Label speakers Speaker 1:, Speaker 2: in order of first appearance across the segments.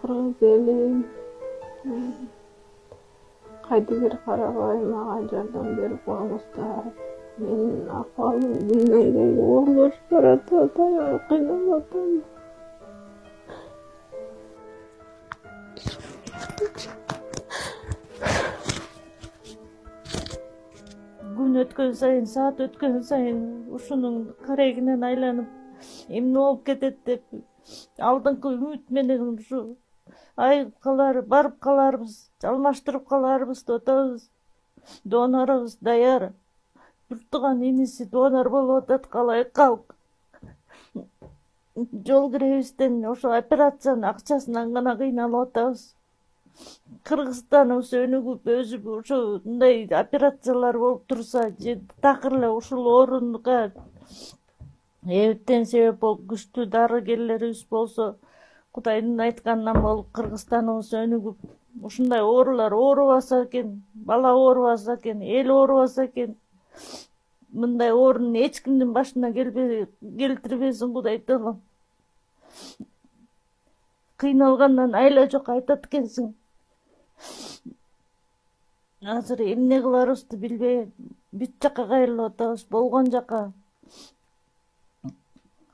Speaker 1: акыргы элем кайда бир карабай мага жардам берип коюңуздар. Менин акыбалым күндөн күнгө оорулашып баратат, аябай кыйналып атам. Күн өткөн сайын, саат өткөн сайын ушунун карегинен айланып эмне болуп кетет деп алдыңкы үмүт менен ушу айыгып калар, барып каларбыз, алмаштырып каларбыз деп атабыз. Донорубуз даяр. Бир тууган иниси донор болуп атат, калай калк. Жол киребизден ошо операциянын акчасынан гана кыйналып атабыз. Кыргызстаныбыз өнүгүп өзүп ушундай операциялар болуп турса, же такыр эле ушул орунга эбиттен себеп болуп күчтүү дарыгерлерибиз болсо, Кудайдын айтканынан болуп Кыргызстаныбыз өнүгүп, ушундай оорулар оорубаса экен, бала оорубаса экен, эл оорубаса экен. Мындай оорунун эч кимдин башына келтирбесин Кудай таалам. Кыйналгандан айла жок айтат экенсиң. Азыр эмне кыларыбызды билбей бүт жака кайрылып атабыз, болгон жака.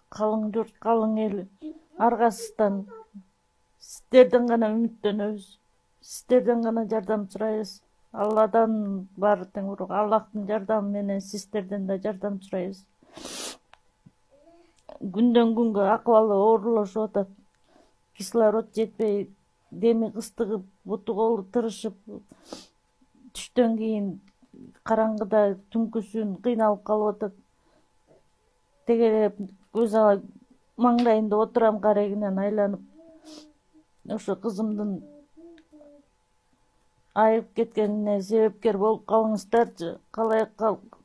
Speaker 1: Калың журт, калың эл аргасыздан сиздерден гана үмүттөнөбүз. Сиздерден гана жардам сурайбыз. Алладан баары тең урук, Аллахтын жардамы менен сиздерден да жардам сурайбыз. Күндөн күнгө акыбалы оорулашып атат. Кислород жетпей, деми кыстыгып, буту колу тырышып, түштөн кийин караңгыда түнкүсүн кыйналып калып атат. Тегелеп көз маңдайында отурам карегинен айланып. Ошо кызымдын айып кеткенине себепкер болуп калыңыздарчы. Калай калк.